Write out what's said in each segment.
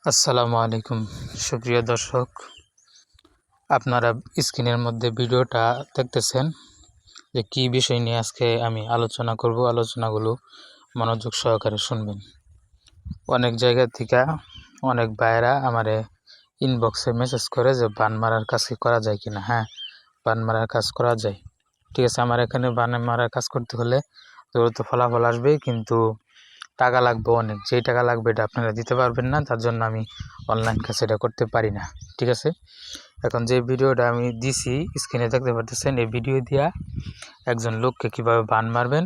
আসসালামু আলাইকুম সুপ্রিয় দর্শক, আপনারা স্ক্রিনের মধ্যে ভিডিওটা দেখতেছেন যে কী বিষয় নিয়ে আজকে আমি আলোচনা করব। আলোচনাগুলো মনোযোগ সহকারে শুনবেন। অনেক জায়গা থেকে অনেক ভাইয়েরা আমারে ইনবক্সে মেসেজ করে যে বান মারার কাজ কি করা যায় কিনা। হ্যাঁ, বান মারার কাজ করা যায়, ঠিক আছে। আমার এখানে বান মারার কাজ করতে হলে দ্রুত ফলাফল আসবে, কিন্তু টাকা লাগবে অনেক। যেই টাকা লাগবে এটা আপনারা দিতে পারবেন না, তার জন্য আমি অনলাইন কাজ এটা করতে পারি না, ঠিক আছে। এখন যে ভিডিওটা আমি দিছি স্ক্রিনে দেখতে পারতেছেন, এই ভিডিও দিয়া একজন লোককে কীভাবে বান মারবেন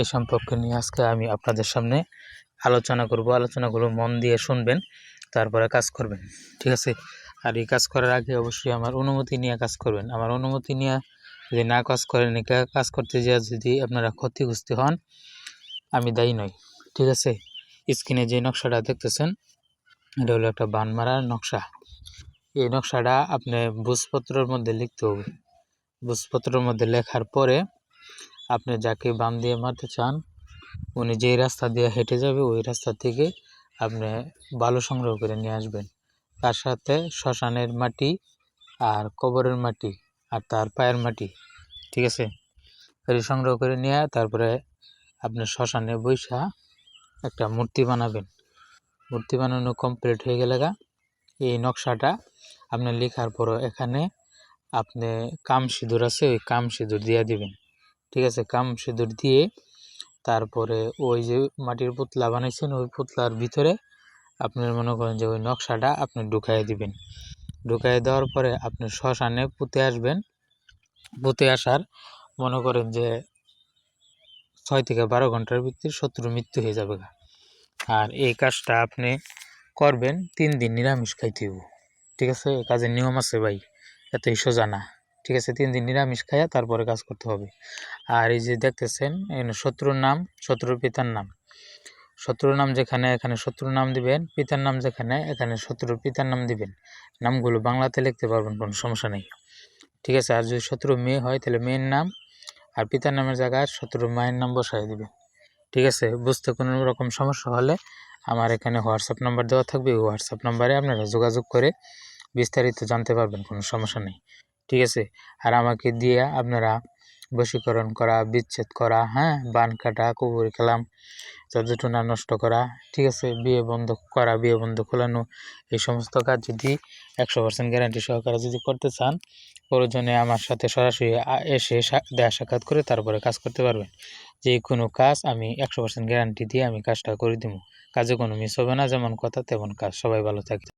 এই সম্পর্কে নিয়ে আজকে আমি আপনাদের সামনে আলোচনা করব। আলোচনাগুলো মন দিয়ে শুনবেন, তারপরে কাজ করবেন, ঠিক আছে। আর এই কাজ করার আগে অবশ্যই আমার অনুমতি নিয়ে কাজ করবেন। আমার অনুমতি নিয়ে যদি না কাজ করেন, কাজ করতে যাওয়া যদি আপনারা ক্ষতিগ্রস্ত হন, আমি দায়ী নই, ঠিক আছে। স্ক্রিনে যে নকশাটা দেখতেছেন এটা হলো একটা বান মারার নকশা। এই নকশাটা আপনি ভোজপত্রের মধ্যে লিখতে হবে। ভোজপত্রের মধ্যে লেখার পরে আপনি যাকে বান দিয়ে মারতে চান উনি যেই রাস্তা দিয়ে হেঁটে যাবে ওই রাস্তা থেকে আপনি বালু সংগ্রহ করে নিয়ে আসবেন। তার সাথে শ্মশানের মাটি আর কবরের মাটি আর তার পায়ের মাটি, ঠিক আছে। এটি সংগ্রহ করে নিয়ে তারপরে আপনি শ্মশানে বৈশা একটা মূর্তি বানাবেন। মূর্তি বানানো কমপ্লিট হয়ে গেলে এই নকশাটা আপনি লেখার পর এখানে আপনি কাম সিঁদুর আছে, ওই কাম সিঁদুর দিয়ে দিবেন, ঠিক আছে। কাম সিঁদুর দিয়ে তারপরে ওই যে মাটির পুতলা বানাইছেন ওই পুতলার ভিতরে আপনার মনে করেন যে ওই নকশাটা আপনি ঢুকাই দিবেন। ঢুকাই দেওয়ার পরে আপনি শ্মশানে পুঁতে আসবেন। পুঁতে আসার মনে করেন যে 6 থেকে 12 ঘন্টার ভিতরে শত্রু মৃত্যু হয়ে যাবে। আর এই কাজটা আপনি করবেন 3 দিন নিরামিষ খাইতে হইব, ঠিক আছে। এই কাজের নিয়ম আছে ভাই, এতই সোজা না, ঠিক আছে। 3 দিন নিরামিষ খাইয়া তারপরে কাজ করতে হবে। আর এই যে দেখতেছেন এখানে শত্রুর নাম, শত্রুর পিতার নাম, শত্রুর নাম যেখানে এখানে শত্রুর নাম দিবেন, পিতার নাম যেখানে এখানে শত্রুর পিতার নাম দিবেন। নামগুলো বাংলাতে লিখতে পারবেন, কোনো সমস্যা নেই, ঠিক আছে। আর যদি শত্রু মেয়ে হয় তাহলে মেয়ের নাম আর পিতার নামের জায়গায় শত্রুর মায়ের নাম বসাই দিবেন, ঠিক আছে। বুঝতে কোনো রকম সমস্যা হলে আমার এখানে হোয়াটসঅ্যাপ নাম্বার দেওয়া থাকবে, ওই হোয়াটসঅ্যাপ নাম্বারে আপনারা যোগাযোগ করে বিস্তারিত জানতে পারবেন, কোনো সমস্যা নেই, ঠিক আছে। আর আমাকে দিয়ে আপনারা বশীকরণ করা, বিচ্ছেদ করা, হ্যাঁ, বান কাটা, কুকুর খেলাম, চর্যটুনা নষ্ট করা, ঠিক আছে, বিয়ে বন্ধ করা, বিয়ে বন্ধ খোলানো, এই সমস্ত কাজ যদি 100% গ্যারান্টি সহকারে যদি করতে চান, প্রয়োজনে আমার সাথে সরাসরি এসে দেখা সাক্ষাৎ করে তারপরে কাজ করতে পারবেন। যে কোনো কাজ আমি 100% গ্যারান্টি দিয়ে আমি কাজটা করে দিব। কাজে কোনো মিস হবে না, যেমন কথা তেমন কাজ। সবাই ভালো থাকবে।